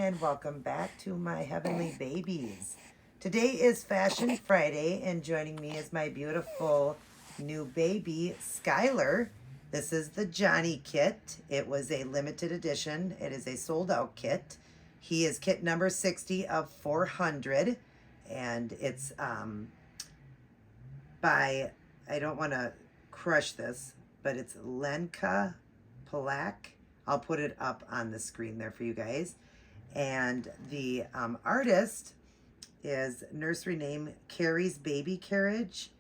and welcome back to my heavenly babies. Today is Fashion Friday, and joining me is my beautiful new baby, Skylar. This is the Johnny kit. It was a limited edition. It is a sold out kit. He is kit number 60 of 400, and it's by, I don't want to crush this, but it's Lenka Palak. I'll put it up on the screen there for you guys. And the artist is nursery name Carrie's Baby Carriage,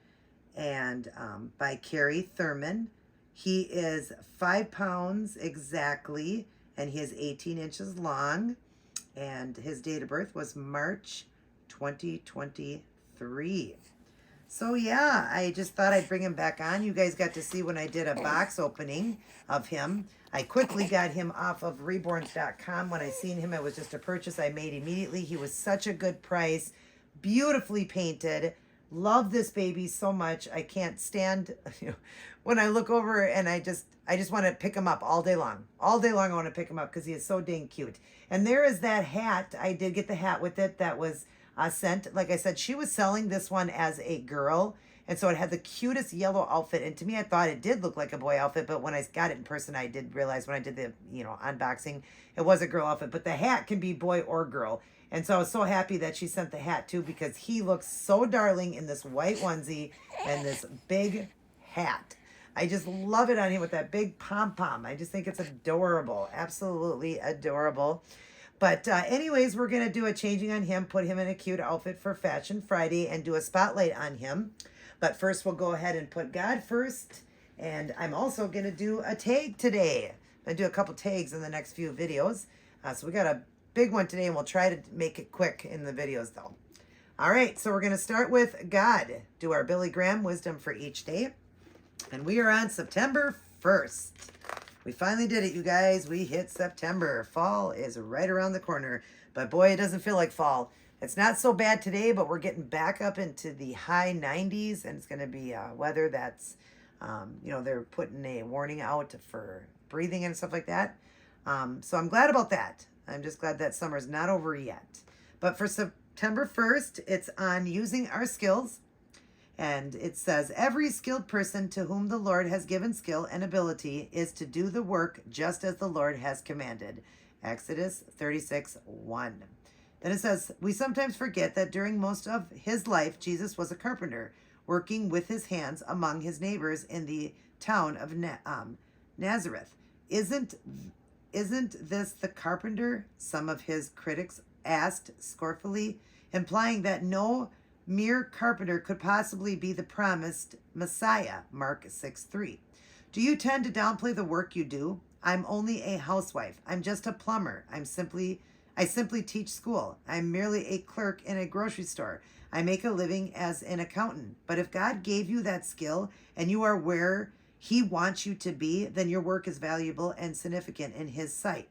and by Carrie Thurman. He is 5 pounds exactly, and he is 18 inches long, and his date of birth was March 2023. So yeah, I just thought I'd bring him back on. You guys got to see when I did a box opening of him. I quickly got him off of reborns.com. When I seen him, it was just a purchase I made immediately. He was such a good price, beautifully painted. Love this baby so much. I can't stand when I look over and I just want to pick him up all day long. All day long I want to pick him up because he is so dang cute. And there is that hat. I did get the hat with it that was sent. Like I said, she was selling this one as a girl, and so it had the cutest yellow outfit, and to me I thought it did look like a boy outfit, but when I got it in person I did realize when I did the unboxing it was a girl outfit, but the hat can be boy or girl. And so I was so happy that she sent the hat too, because he looks so darling in this white onesie and this big hat. I just love it on him with that big pom-pom. I just think it's adorable, absolutely adorable. But anyways, we're going to do a changing on him, put him in a cute outfit for Fashion Friday, and do a spotlight on him. But first, we'll go ahead and put God first. And I'm also going to do a tag today. I'm going to do a couple tags in the next few videos. So we got a big one today, and we'll try to make it quick in the videos, though. All right, so we're going to start with God. Do our Billy Graham wisdom for each day. And we are on September 1st. We finally did it, you guys. We hit September. Fall is right around the corner. But boy, it doesn't feel like fall. It's not so bad today, but we're getting back up into the high 90s. And it's going to be weather that's, they're putting a warning out for breathing and stuff like that. So I'm glad about that. I'm just glad that summer's not over yet. But for September 1st, it's on using our skills. And it says, every skilled person to whom the Lord has given skill and ability is to do the work just as the Lord has commanded. Exodus 36:1. Then it says, we sometimes forget that during most of his life, Jesus was a carpenter, working with his hands among his neighbors in the town of Nazareth. Isn't this the carpenter? Some of his critics asked scornfully, implying that no mere carpenter could possibly be the promised Messiah. Mark 6:3. Do you tend to downplay the work you do? I'm only a housewife. I'm just a plumber. I simply teach school. I'm merely a clerk in a grocery store. I make a living as an accountant. But if God gave you that skill and you are where he wants you to be, then your work is valuable and significant in his sight.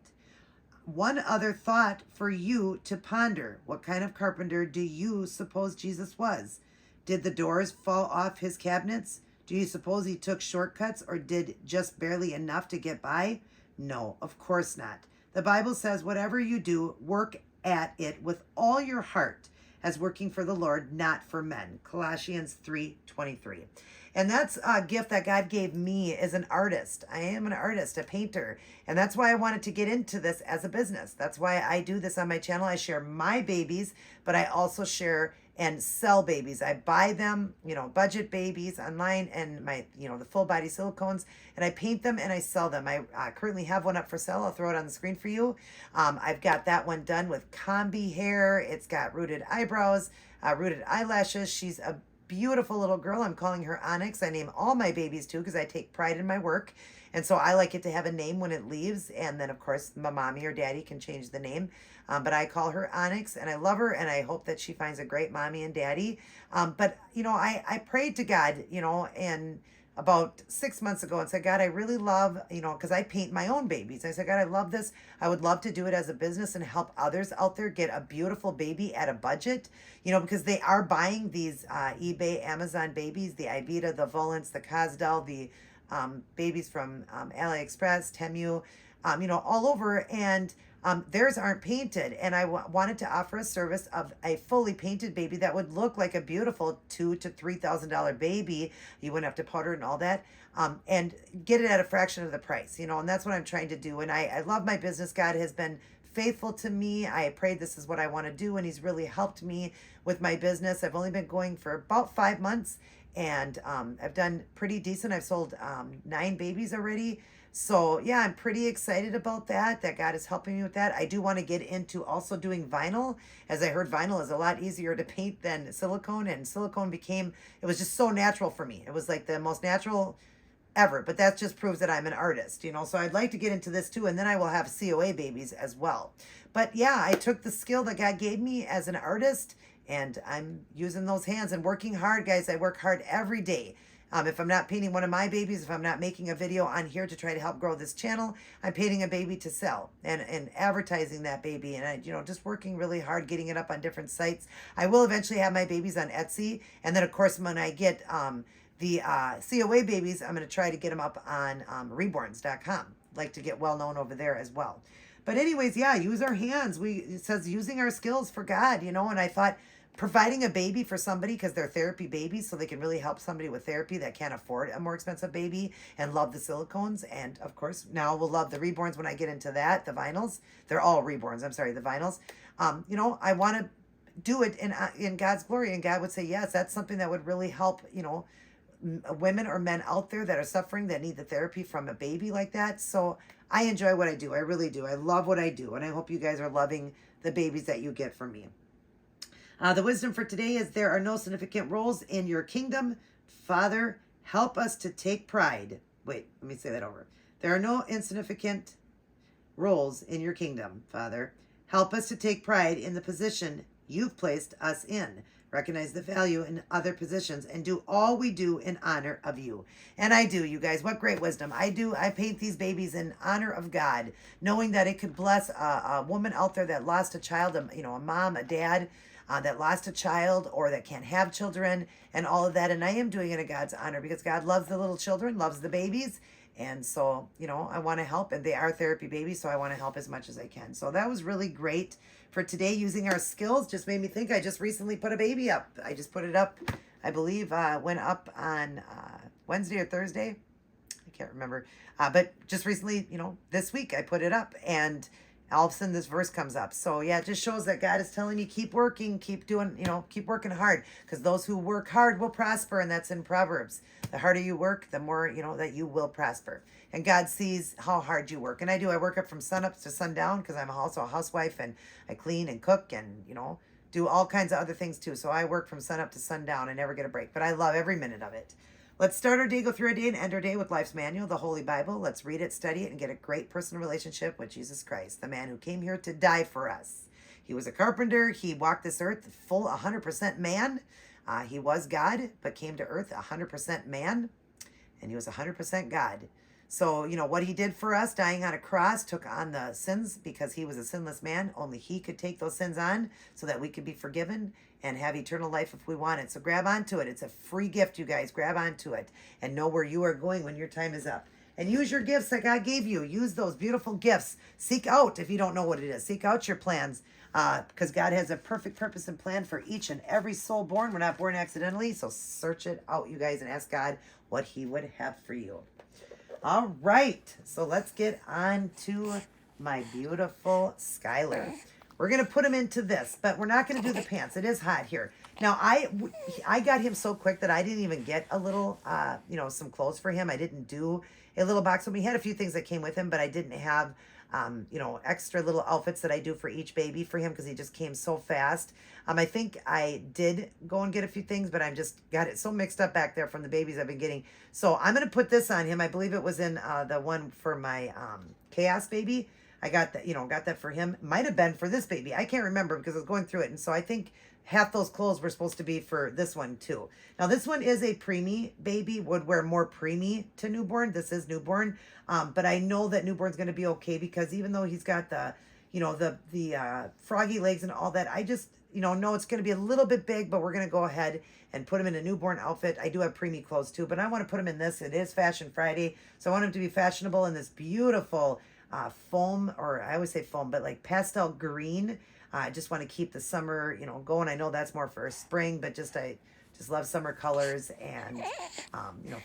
One other thought for you to ponder. What kind of carpenter do you suppose Jesus was? Did the doors fall off his cabinets? Do you suppose he took shortcuts or did just barely enough to get by? No, of course not. The Bible says whatever you do, work at it with all your heart as working for the Lord, not for men. Colossians 3:23. And that's a gift that God gave me as an artist. I am an artist, a painter. And that's why I wanted to get into this as a business. That's why I do this on my channel. I share my babies, but I also share and sell babies. I buy them, budget babies online and my, the full body silicones, and I paint them and I sell them. I currently have one up for sale. I'll throw it on the screen for you. I've got that one done with combi hair. It's got rooted eyebrows, rooted eyelashes. She's a beautiful little girl. I'm calling her Onyx. I name all my babies too because I take pride in my work. And so I like it to have a name when it leaves. And then, of course, my mommy or daddy can change the name. But I call her Onyx, and I love her, and I hope that she finds a great mommy and daddy. But I prayed to God, and about 6 months ago and said, God, I really love, because I paint my own babies. I said, God, I love this. I would love to do it as a business and help others out there get a beautiful baby at a budget, because they are buying these eBay, Amazon babies, the Ibita, the Volants, the Cosdell, the babies from AliExpress, Temu, all over. And theirs aren't painted, and I wanted to offer a service of a fully painted baby that would look like a beautiful $2,000 to $3,000 baby. You wouldn't have to powder and all that, and get it at a fraction of the price, and that's what I'm trying to do. And I love my business. God has been faithful to me. I prayed this is what I want to do, and He's really helped me with my business. I've only been going for about 5 months, and I've done pretty decent. I've sold 9 babies already. So yeah, I'm pretty excited about that God is helping me with that. I do want to get into also doing vinyl, as I heard vinyl is a lot easier to paint than silicone, and silicone it was just so natural for me. It was like the most natural ever, but that just proves that I'm an artist, so I'd like to get into this too, and then I will have COA babies as well. But yeah, I took the skill that God gave me as an artist, and I'm using those hands and working hard, guys. I work hard every day. If I'm not painting one of my babies, if I'm not making a video on here to try to help grow this channel, I'm painting a baby to sell and advertising that baby, and I, just working really hard, getting it up on different sites. I will eventually have my babies on Etsy, and then of course when I get the COA babies, I'm going to try to get them up on Reborns.com. Like to get well known over there as well. But anyways, yeah, use our hands. It says using our skills for God, and I thought providing a baby for somebody because they're therapy babies, so they can really help somebody with therapy that can't afford a more expensive baby and love the silicones. And of course, now we'll love the Reborns when I get into that. The vinyls, they're all Reborns. I'm sorry, the vinyls. I want to do it in God's glory, and God would say yes. That's something that would really help, women or men out there that are suffering, that need the therapy from a baby like that. So I enjoy what I do. I really do. I love what I do, and I hope you guys are loving the babies that you get from me. The wisdom for today is there are no significant roles in your kingdom. Father, help us to take pride. Wait, let me say that over. There are no insignificant roles in your kingdom, Father. Help us to take pride in the position you've placed us in. Recognize the value in other positions and do all we do in honor of you. And I do, you guys. What great wisdom. I paint these babies in honor of God, knowing that it could bless a woman out there that lost a child, a mom, a dad, that lost a child or that can't have children and all of that. And I am doing it in God's honor because God loves the little children, loves the babies. And so, I want to help, and they are therapy babies, so I want to help as much as I can. So that was really great for today. Using our skills just made me think I just recently put a baby up. I just put it up, I believe, went up on Wednesday or Thursday. I can't remember. But just recently, this week I put it up, and all of a sudden this verse comes up. So yeah, it just shows that God is telling me keep working, keep doing, keep working hard, because those who work hard will prosper, and that's in Proverbs. The harder you work, the more, that you will prosper. And God sees how hard you work. And I do. I work up from sunup to sundown because I'm also a housewife, and I clean and cook and, do all kinds of other things too. So I work from sunup to sundown. I never get a break, but I love every minute of it. Let's start our day, go through our day, and end our day with Life's Manual, the Holy Bible. Let's read it, study it, and get a great personal relationship with Jesus Christ, the man who came here to die for us. He was a carpenter. He walked this earth full 100% man. He was God, but came to earth 100% man, and he was 100% God. So, what he did for us, dying on a cross, took on the sins because he was a sinless man. Only he could take those sins on so that we could be forgiven and have eternal life if we want it. So grab onto it. It's a free gift, you guys. Grab onto it and know where you are going when your time is up. And use your gifts that God gave you. Use those beautiful gifts. Seek out, if you don't know what it is, seek out your plans, because God has a perfect purpose and plan for each and every soul born. We're not born accidentally. So search it out, you guys, and ask God what he would have for you. All right, so let's get on to my beautiful Skylar. We're going to put him into this, but we're not going to do the pants. It is hot here. Now, I got him so quick that I didn't even get a little, some clothes for him. I didn't do a little box. So we had a few things that came with him, but I didn't have, extra little outfits that I do for each baby for him because he just came so fast. I think I did go and get a few things, but I'm just got it so mixed up back there from the babies I've been getting. So I'm going to put this on him. I believe it was in the one for my Chaos baby. I got that, got that for him. Might have been for this baby. I can't remember because I was going through it. And so I think half those clothes were supposed to be for this one too. Now this one is a preemie baby, would wear more preemie to newborn. This is newborn. But I know that newborn's going to be okay because even though he's got the, the froggy legs and all that, I just, know it's going to be a little bit big, but we're going to go ahead and put him in a newborn outfit. I do have preemie clothes too, but I want to put him in this. It is Fashion Friday. So I want him to be fashionable in this beautiful foam, or I always say foam, but like pastel green. I just want to keep the summer, going. I know that's more for spring, but I just love summer colors, and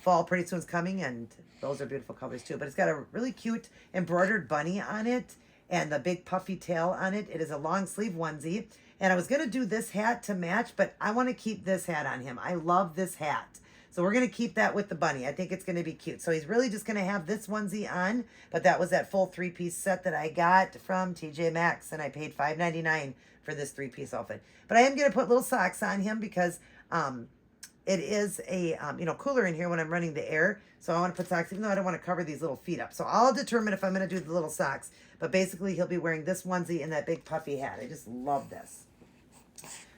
fall pretty soon's coming, and those are beautiful colors too. But it's got a really cute embroidered bunny on it and the big puffy tail on it. It is a long sleeve onesie, and I was gonna do this hat to match, but I want to keep this hat on him. I love this hat. So we're going to keep that with the bunny. I think it's going to be cute. So he's really just going to have this onesie on. But that was that full 3-piece set that I got from TJ Maxx. And I paid $5.99 for this 3-piece outfit. But I am going to put little socks on him because it is a cooler in here when I'm running the air. So I want to put socks, even though I don't want to cover these little feet up. So I'll determine if I'm going to do the little socks. But basically he'll be wearing this onesie and that big puffy hat. I just love this.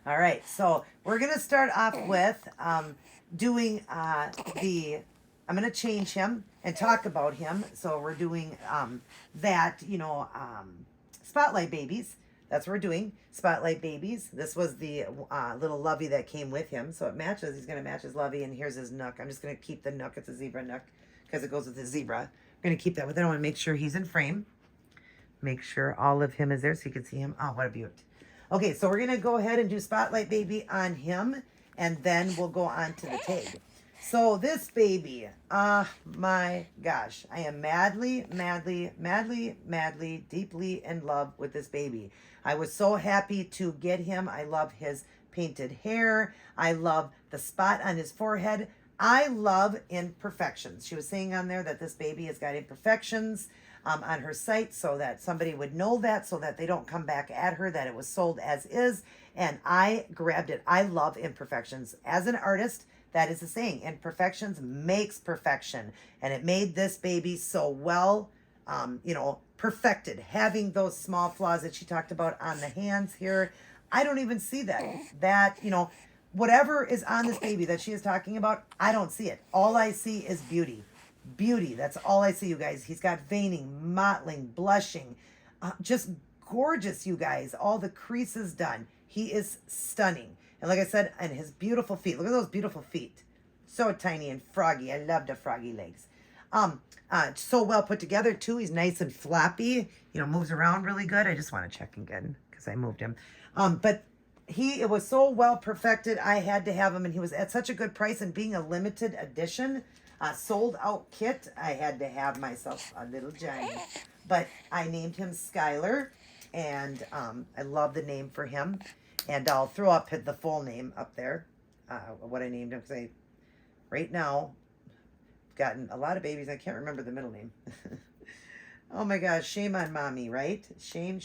All right. So we're going to start off with... doing I'm going to change him and talk about him. So we're doing Spotlight Babies. That's what we're doing. Spotlight Babies. This was the little lovey that came with him. So it matches. He's going to match his lovey. And here's his nook. I'm just going to keep the nook. It's a zebra nook because it goes with the zebra. I'm going to keep that with it. I want to make sure he's in frame. Make sure all of him is there so you can see him. Oh, what a beaut. Okay, so we're going to go ahead and do Spotlight Baby on him. And then we'll go on to the tag. So this baby, my gosh, I am madly, deeply in love with this baby. I was so happy to get him. I love his painted hair. I love the spot on his forehead. I love imperfections. She was saying on there that this baby has got imperfections on her site so that somebody would know that, so that they don't come back at her, that it was sold as is. And I grabbed it. I love imperfections. As an artist, that is the saying. Imperfections makes perfection. And it made this baby so well, perfected. Having those small flaws that she talked about on the hands here. I don't even see that. Whatever is on this baby that she is talking about, I don't see it. All I see is beauty. Beauty. That's all I see, you guys. He's got veining, mottling, blushing. Just gorgeous, you guys. All the creases done. He is stunning. And like I said, and his beautiful feet. Look at those beautiful feet. So tiny and froggy. I love the froggy legs. So well put together too. He's nice and floppy. Moves around really good. I just want to check again because I moved him. But it was so well perfected. I had to have him, and he was at such a good price. And being a limited edition, sold out kit, I had to have myself a little Johnny. But I named him Skylar, and I love the name for him. And I'll throw up the full name up there, what I named him, because right now, I've gotten a lot of babies. I can't remember the middle name. Oh my gosh, shame on mommy, right? Shame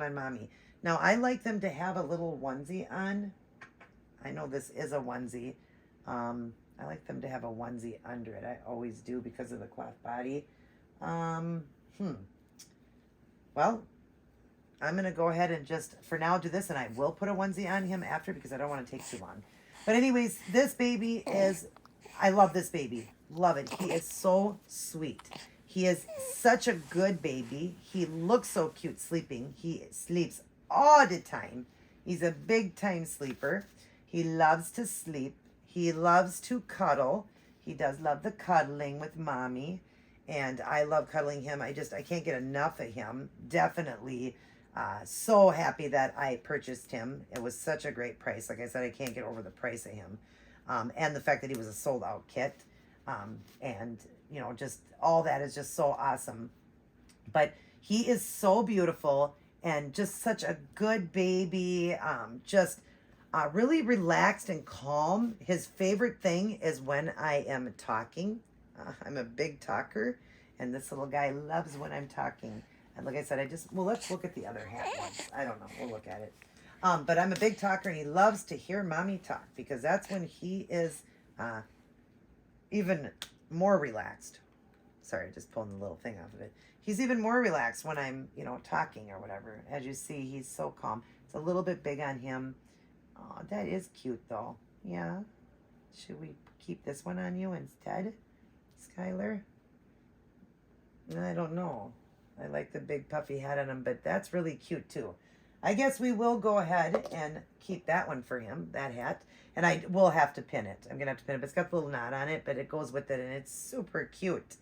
on mommy. Now, I like them to have a little onesie on. I know this is a onesie. I like them to have a onesie under it. I always do because of the cloth body. Well, I'm going to go ahead and just, for now, do this. And I will put a onesie on him after because I don't want to take too long. But anyways, this baby I love this baby. Love it. He is so sweet. He is such a good baby. He looks so cute sleeping. He sleeps all the time. He's a big time sleeper. He loves to sleep. He loves to cuddle. He does love the cuddling with mommy. And I love cuddling him. I can't get enough of him. Definitely so happy that I purchased him. It was such a great price. Like I said, I can't get over the price of him. And the fact that he was a sold out kit. And, just all that is just so awesome. But he is so beautiful and just such a good baby. Really relaxed and calm. His favorite thing is when I am talking. I'm a big talker, and this little guy loves when I'm talking. And like I said, let's look at the other hat once. I don't know. We'll look at it. But I'm a big talker, and he loves to hear mommy talk because that's when he is even more relaxed. Sorry, just pulling the little thing off of it. He's even more relaxed when I'm, talking or whatever. As you see, he's so calm. It's a little bit big on him. Oh, that is cute, though. Yeah. Should we keep this one on you instead, Skylar? I don't know. I like the big puffy hat on him, but that's really cute, too. I guess we will go ahead and keep that one for him, that hat. And I will have to pin it. I'm going to have to pin it. But it's got the little knot on it, but it goes with it, and it's super cute.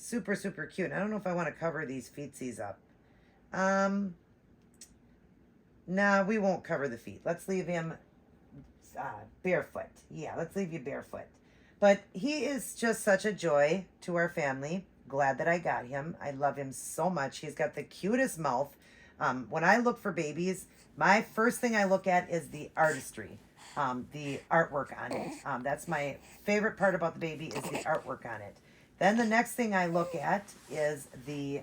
Super, super cute. I don't know if I want to cover these feetsies up. Nah, we won't cover the feet. Let's leave him barefoot. Yeah, let's leave you barefoot. But he is just such a joy to our family. Glad that I got him. I love him so much. He's got the cutest mouth. When I look for babies, my first thing I look at is the artistry, the artwork on it. That's my favorite part about the baby is the artwork on it. Then the next thing I look at is the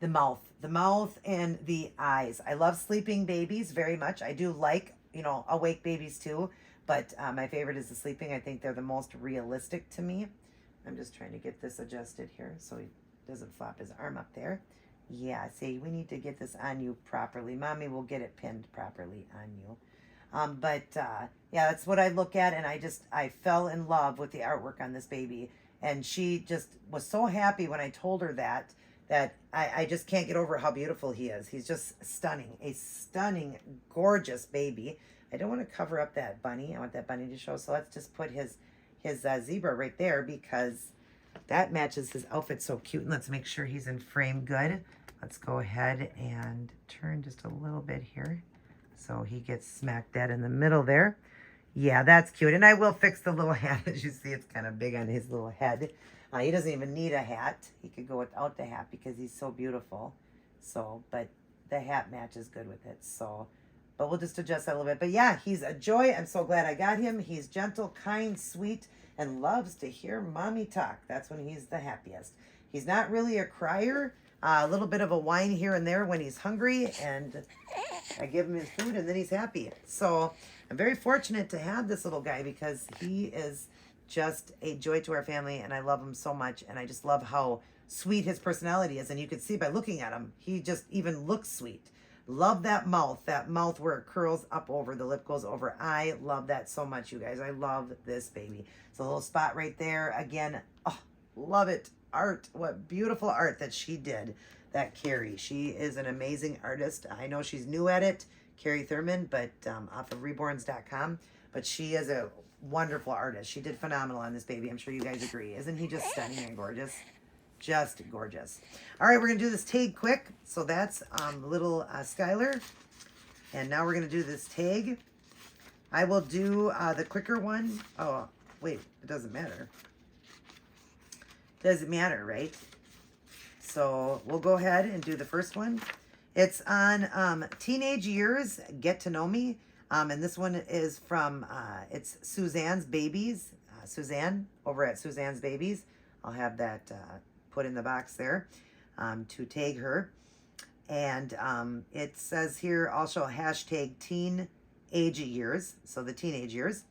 mouth and the eyes. I love sleeping babies very much. I do like, awake babies too, but my favorite is the sleeping. I think they're the most realistic to me. I'm just trying to get this adjusted here so he doesn't flop his arm up there. Yeah, see, we need to get this on you properly. Mommy will get it pinned properly on you. Yeah, that's what I look at, and I fell in love with the artwork on this baby. And she just was so happy when I told her that I just can't get over how beautiful he is. He's just stunning, a stunning, gorgeous baby. I don't want to cover up that bunny. I want that bunny to show. So let's just put his zebra right there because that matches his outfit so cute. And let's make sure he's in frame good. Let's go ahead and turn just a little bit here. So he gets smack dead in the middle there. Yeah, that's cute. And I will fix the little hat. As you see, it's kind of big on his little head. He doesn't even need a hat. He could go without the hat because he's so beautiful. So, but the hat matches good with it. So, but we'll just adjust that a little bit. But yeah, he's a joy. I'm so glad I got him. He's gentle, kind, sweet, and loves to hear mommy talk. That's when he's the happiest. He's not really a crier. A little bit of a whine here and there when he's hungry, and I give him his food, and then he's happy. So I'm very fortunate to have this little guy because he is just a joy to our family, and I love him so much, and I just love how sweet his personality is, and you can see by looking at him, he just even looks sweet. Love that mouth where it curls up over, the lip goes over. I love that so much, you guys. I love this baby. It's a little spot right there. Again, oh, love it. Art, what beautiful art that she did, that Carrie. She is an amazing artist. I know she's new at it, Carrie Thurman, but off of reborns.com, but she is a wonderful artist. She did phenomenal on this baby. I'm sure you guys agree. Isn't he just stunning and gorgeous? Just gorgeous. All right, we're going to do this tag quick. So that's little Skylar. And now we're going to do this tag. I will do the quicker one. Oh, wait, it doesn't matter. Doesn't matter, right? So we'll go ahead and do the first one. It's on Teenage Years, Get to Know Me. And this one is from, it's Suzanne's Babies. Suzanne, over at Suzanne's Babies. I'll have that put in the box there to tag her. And it says here also hashtag teenage years. So the teenage years.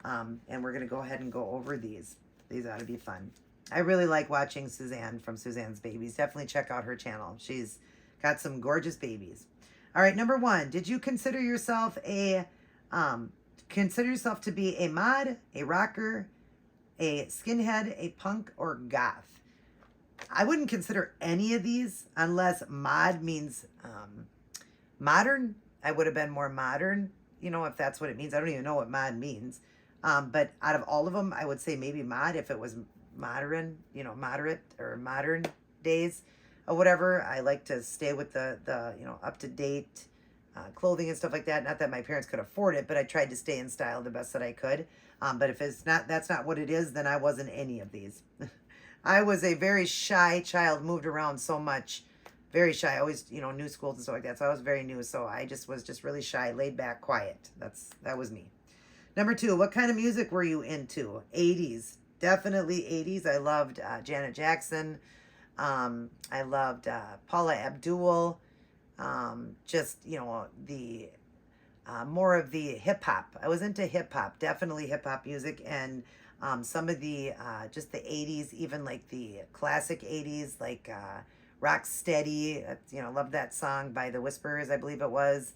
And we're going to go ahead and go over these. These ought to be fun. I really like watching Suzanne from Suzanne's Babies. Definitely check out her channel. She's got some gorgeous babies. All right, number one, did you consider yourself to be a mod, a rocker, a skinhead, a punk, or goth? I wouldn't consider any of these unless mod means modern. I would have been more modern, if that's what it means. I don't even know what mod means. But out of all of them, I would say maybe mod if it was modern, moderate or modern days or whatever. I like to stay with the up-to-date clothing and stuff like that. Not that my parents could afford it, but I tried to stay in style the best that I could. But if that's not what it is, then I wasn't any of these. I was a very shy child, moved around so much, very shy. I always, new schools and stuff like that. So I was very new. So I was just really shy, laid back, quiet. That was me. Number two, what kind of music were you into? 80s. Definitely 80s. I loved Janet Jackson. I loved Paula Abdul. The more of the hip hop. I was into hip hop, definitely hip hop music, and some of the just the 80s, even like the classic 80s, like Rock Steady. Loved that song by the Whisperers, I believe it was.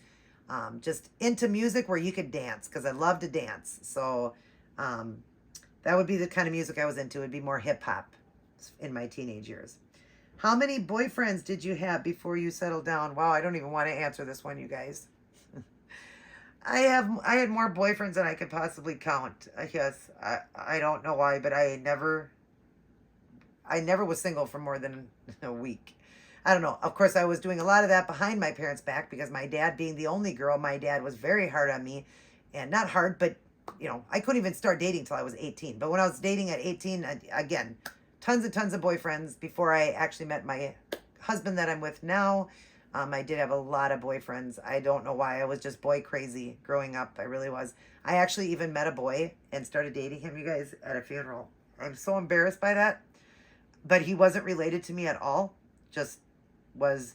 Just into music where you could dance because I love to dance. So that would be the kind of music I was into. It'd be more hip hop in my teenage years. How many boyfriends did you have before you settled down? Wow, I don't even want to answer this one, you guys. I had more boyfriends than I could possibly count. I guess I don't know why, but I I never was single for more than a week. I don't know. Of course, I was doing a lot of that behind my parents' back because my dad, being the only girl, my dad was very hard on me. And not hard, but, I couldn't even start dating till I was 18. But when I was dating at 18, again, tons and tons of boyfriends before I actually met my husband that I'm with now. I did have a lot of boyfriends. I don't know why. I was just boy crazy growing up. I really was. I actually even met a boy and started dating him, you guys, at a funeral. I'm so embarrassed by that. But he wasn't related to me at all. Just was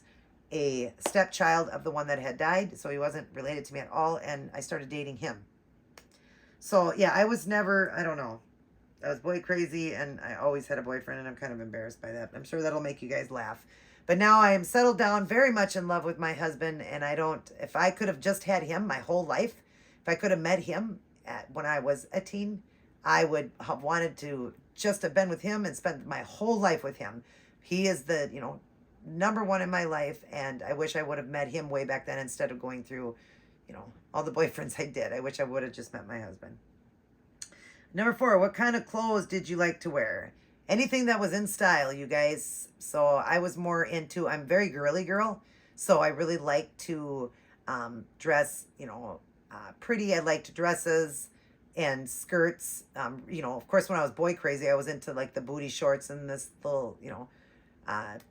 a stepchild of the one that had died. So he wasn't related to me at all. And I started dating him. So, yeah, I was never, I don't know. I was boy crazy, and I always had a boyfriend, and I'm kind of embarrassed by that. I'm sure that'll make you guys laugh. But now I am settled down, very much in love with my husband, and if I could have just had him my whole life, if I could have met him when I was a teen, I would have wanted to just have been with him and spent my whole life with him. He is the, number one in my life, and I wish I would have met him way back then instead of going through, all the boyfriends I did. I wish I would have just met my husband. Number 4, what kind of clothes did you like to wear? Anything that was in style, you guys. So I was more into, I'm a very girly girl. So I really like to dress, pretty. I liked dresses and skirts. Of course, when I was boy crazy, I was into like the booty shorts and this little,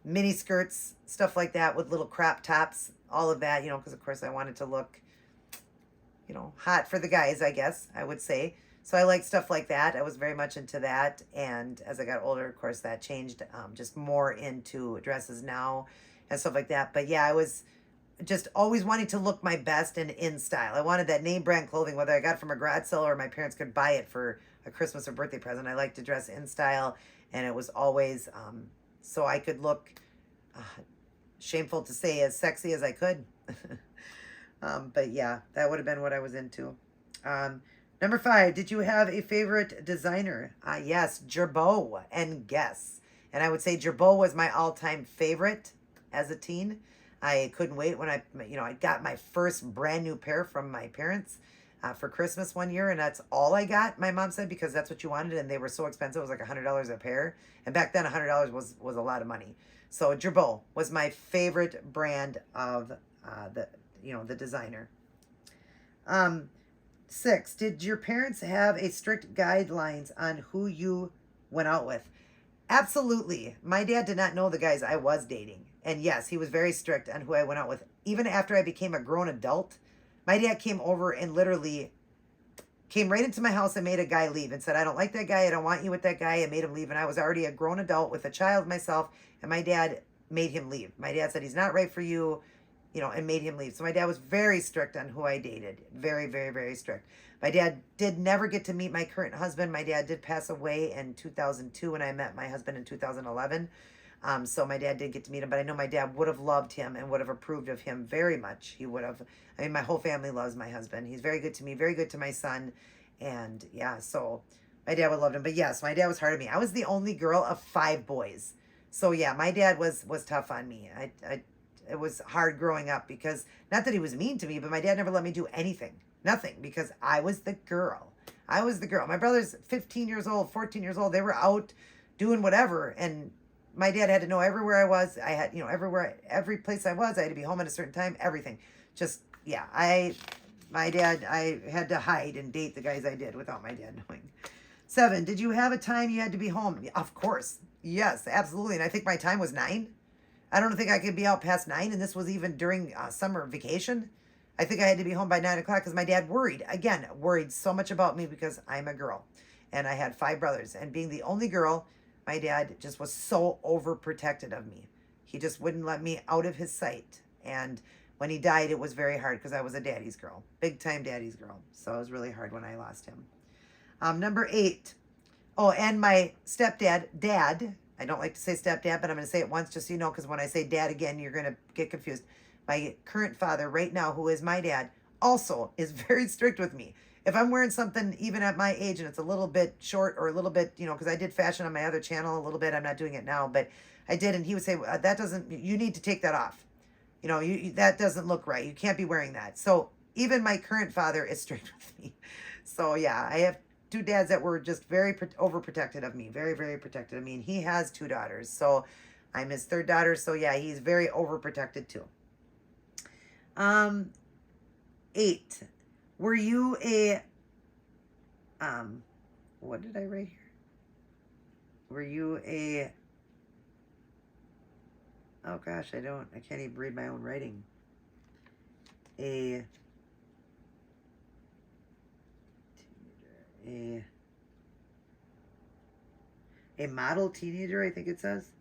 mini skirts, stuff like that with little crop tops, all of that, because of course I wanted to look, hot for the guys, I guess I would say. So I like stuff like that. I was very much into that. And as I got older, of course, that changed just more into dresses now and stuff like that. But yeah, I was just always wanting to look my best and in style. I wanted that name brand clothing, whether I got it from a garage sale or my parents could buy it for a Christmas or birthday present. I like to dress in style. And it was always so I could look, shameful to say, as sexy as I could. But yeah, that would have been what I was into. Number 5, did you have a favorite designer? Yes, Girbeau and Guess. And I would say Girbeau was my all-time favorite as a teen. I couldn't wait when I got my first brand new pair from my parents for Christmas one year, and that's all I got, my mom said, because that's what you wanted, and they were so expensive. It was like $100 a pair. And back then, $100 was a lot of money. So Girbeau was my favorite brand of the designer. 6, did your parents have a strict guidelines on who you went out with? Absolutely. My dad did not know the guys I was dating. And yes, he was very strict on who I went out with. Even after I became a grown adult, my dad came over and literally came right into my house and made a guy leave and said, I don't like that guy. I don't want you with that guy. And made him leave. And I was already a grown adult with a child myself. And my dad made him leave. My dad said, he's not right for you. And made him leave. So my dad was very strict on who I dated. Very, very, very strict. My dad did never get to meet my current husband. My dad did pass away in 2002 when I met my husband in 2011. So my dad didn't get to meet him, but I know my dad would have loved him and would have approved of him very much. He would have. I mean, my whole family loves my husband. He's very good to me, very good to my son. And yeah, so my dad would love him. But yes, my dad was hard on me. I was the only girl of 5 boys. So yeah, my dad was tough on me. It was hard growing up because, not that he was mean to me, but my dad never let me do anything. Nothing, because I was the girl. I was the girl. My brother's 15 years old, 14 years old. They were out doing whatever. And my dad had to know everywhere I was. I had, every place I was, I had to be home at a certain time, everything. Just, yeah, I had to hide and date the guys I did without my dad knowing. 7, did you have a time you had to be home? Of course. Yes, absolutely. And I think my time was 9. I don't think I could be out past 9, and this was even during summer vacation. I think I had to be home by 9 o'clock because my dad worried so much about me because I'm a girl. And I had 5 brothers. And being the only girl, my dad just was so overprotected of me. He just wouldn't let me out of his sight. And when he died, it was very hard because I was a daddy's girl. Big time daddy's girl. So it was really hard when I lost him. Number 8. Oh, and my stepdad, Dad. I don't like to say stepdad, but I'm going to say it once just so you know, because when I say dad again, you're going to get confused. My current father right now, who is my dad, also is very strict with me. If I'm wearing something even at my age and it's a little bit short or a little bit, because I did fashion on my other channel a little bit. I'm not doing it now, but I did. And he would say, you need to take that off. That doesn't look right. You can't be wearing that. So even my current father is strict with me. So yeah, I have two dads that were just very overprotected of me, very, very protected of me. And he has 2 daughters. So I'm his 3rd daughter. So yeah, he's very overprotected too. 8. Were you a, what did I write here? Were you a, oh gosh, I can't even read my own writing. A model teenager, I think it says.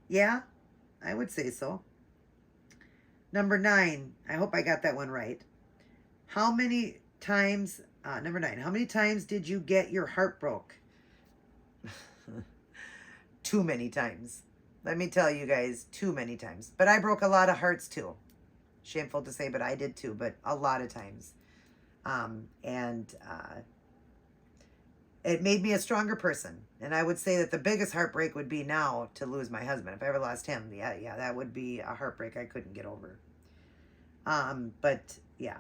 Yeah, I would say so. Number 9, I hope I got that one right. How many times, number 9, how many times did you get your heart broke? Too many times. Let me tell you guys, too many times. But I broke a lot of hearts too. Shameful to say, but I did too, but a lot of times. It made me a stronger person. And I would say that the biggest heartbreak would be now to lose my husband. If I ever lost him, yeah, that would be a heartbreak I couldn't get over. But yeah.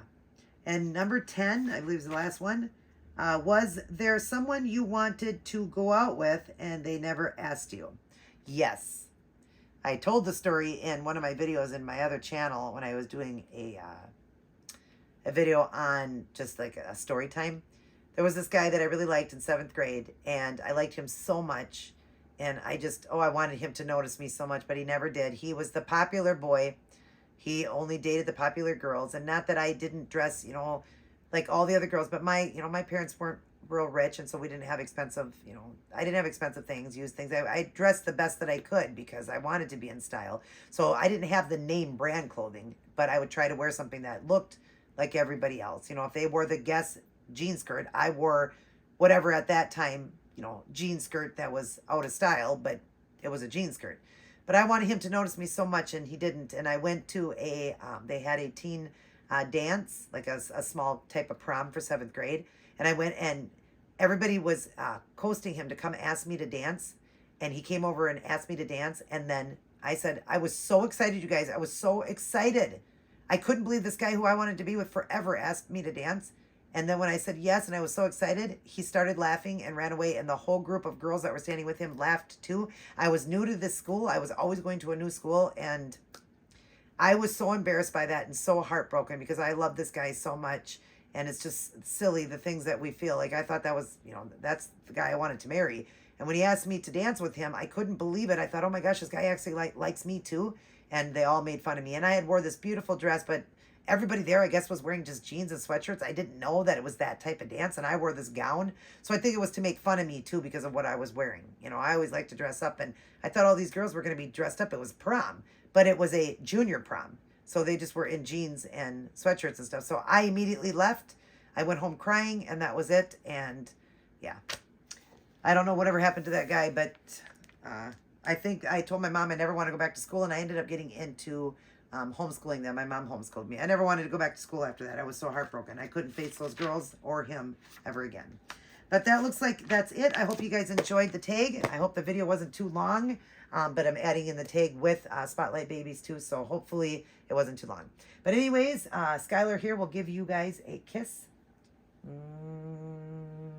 And number 10, I believe is the last one. Was there someone you wanted to go out with and they never asked you? Yes. I told the story in one of my videos in my other channel when I was doing a video on just like a story time. There was this guy that I really liked in 7th grade, and I liked him so much, and I wanted him to notice me so much, but he never did. He was the popular boy. He only dated the popular girls, and not that I didn't dress, like all the other girls, but my parents weren't real rich, and so we didn't have expensive, I didn't have expensive things, used things. I dressed the best that I could because I wanted to be in style. So I didn't have the name brand clothing, but I would try to wear something that looked like everybody else. If they wore the Guess jean skirt, I wore whatever at that time, jean skirt that was out of style, but it was a jean skirt. But I wanted him to notice me so much, and he didn't. And I went to they had a teen dance, like a small type of prom for 7th grade. And I went, and everybody was coasting him to come ask me to dance. And he came over and asked me to dance. And then I said, I was so excited, you guys. I was so excited. I couldn't believe this guy who I wanted to be with forever asked me to dance. And then when I said yes, and I was so excited, he started laughing and ran away. And the whole group of girls that were standing with him laughed too. I was new to this school. I was always going to a new school. And I was so embarrassed by that and so heartbroken because I love this guy so much. And it's just silly, the things that we feel. Like I thought that was, that's the guy I wanted to marry. And when he asked me to dance with him, I couldn't believe it. I thought, oh my gosh, this guy actually likes me too. And they all made fun of me. And I had wore this beautiful dress, but everybody there, I guess, was wearing just jeans and sweatshirts. I didn't know that it was that type of dance, and I wore this gown. So I think it was to make fun of me, too, because of what I was wearing. I always like to dress up, and I thought all these girls were going to be dressed up. It was prom, but it was a junior prom. So they just were in jeans and sweatshirts and stuff. So I immediately left. I went home crying, and that was it. And, yeah. I don't know whatever happened to that guy, but I think I told my mom I never want to go back to school, and I ended up getting into homeschooling them. My mom homeschooled me. I never wanted to go back to school after that. I was so heartbroken. I couldn't face those girls or him ever again. But that looks like that's it. I hope you guys enjoyed the tag. I hope the video wasn't too long, but I'm adding in the tag with Spotlight Babies too, so hopefully it wasn't too long. But anyways, Skylar here will give you guys a kiss.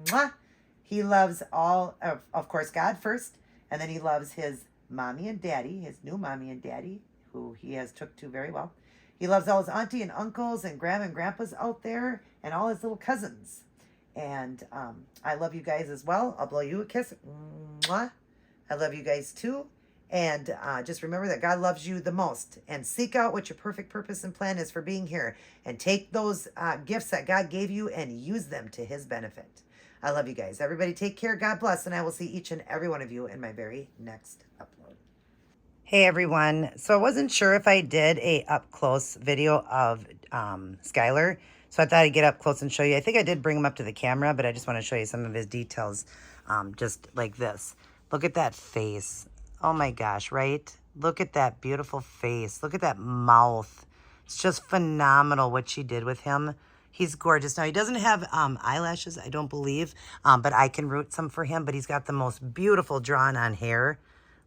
Mwah! He loves all, of course, God first, and then he loves his mommy and daddy, his new mommy and daddy, who he has took to very well. He loves all his auntie and uncles and grandma and grandpas out there and all his little cousins. And I love you guys as well. I'll blow you a kiss. Mwah. I love you guys too. And just remember that God loves you the most. And seek out what your perfect purpose and plan is for being here. And take those gifts that God gave you and use them to his benefit. I love you guys. Everybody take care. God bless. And I will see each and every one of you in my very next upload. Hey everyone. So I wasn't sure if I did a up close video of Skylar. So I thought I'd get up close and show you. I think I did bring him up to the camera, but I just want to show you some of his details just like this. Look at that face. Oh my gosh, right? Look at that beautiful face. Look at that mouth. It's just phenomenal what she did with him. He's gorgeous. Now, he doesn't have eyelashes, I don't believe, but I can root some for him. But he's got the most beautiful drawn-on hair.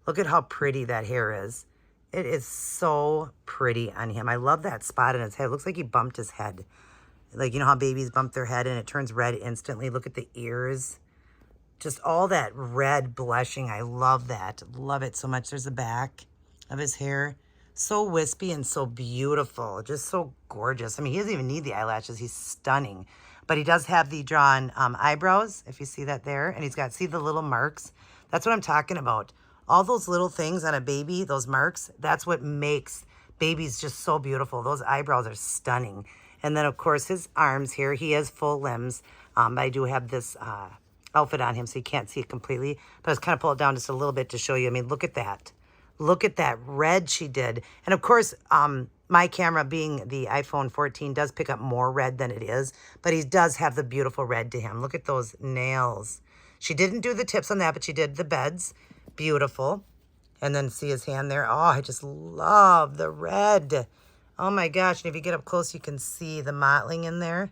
Look at how pretty that hair is. It is so pretty on him. I love that spot in his head. It looks like he bumped his head. Like, you know how babies bump their head and it turns red instantly? Look at the ears. Just all that red blushing. I love that. Love it so much. There's the back of his hair. So wispy and so beautiful. Just so gorgeous. I mean, he doesn't even need the eyelashes. He's stunning. But he does have the drawn eyebrows, if you see that there. And he's got, see the little marks? That's what I'm talking about. All those little things on a baby, those marks, that's what makes babies just so beautiful. Those eyebrows are stunning. And then, of course, his arms here. He has full limbs. I do have this outfit on him, so you can't see it completely. But I was kind of pull it down just a little bit to show you. I mean, look at that. Look at that red she did. And, of course, my camera, being the iPhone 14, does pick up more red than it is. But he does have the beautiful red to him. Look at those nails. She didn't do the tips on that, but she did the beds. Beautiful. And then see his hand there. Oh, I just love the red. Oh my gosh. And if you get up close, you can see the mottling in there.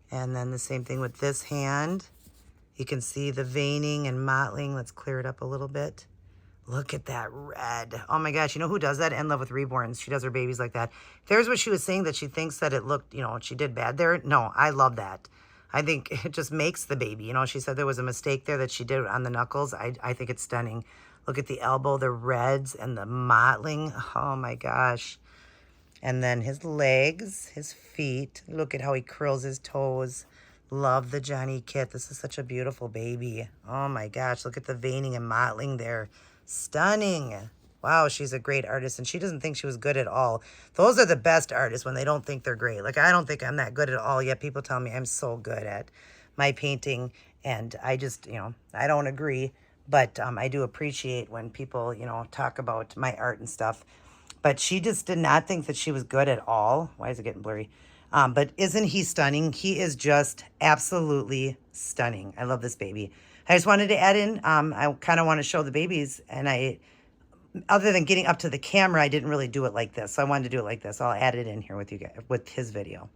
And then the same thing with this hand. You can see the veining and mottling. Let's clear it up a little bit. Look at that red. Oh my gosh. You know who does that? In Love with Reborns. She does her babies like that. There's what she was saying, that she thinks that it looked, you know, she did bad there. No, I love that. I think it just makes the baby. You know, she said there was a mistake there that she did on the knuckles. I think it's stunning. Look at the elbow, the reds, and the mottling. Oh my gosh. And then his legs, his feet. Look at how he curls his toes. Love the Johnny kit. This is such a beautiful baby. Oh my gosh. Look at the veining and mottling there. Stunning. Wow, she's a great artist, and she doesn't think she was good at all. Those are the best artists, when they don't think they're great. Like, I don't think I'm that good at all, yet people tell me I'm so good at my painting, and I just, you know, I don't agree. But I do appreciate when people, you know, talk about my art and stuff. But she just did not think that she was good at all. Why is it getting blurry? But isn't he stunning? He is just absolutely stunning. I love this baby. I just wanted to add in, I kind of want to show the babies, and other than getting up to the camera, I didn't really do it like this. So I wanted to do it like this. I'll add it in here with you guys, with his video.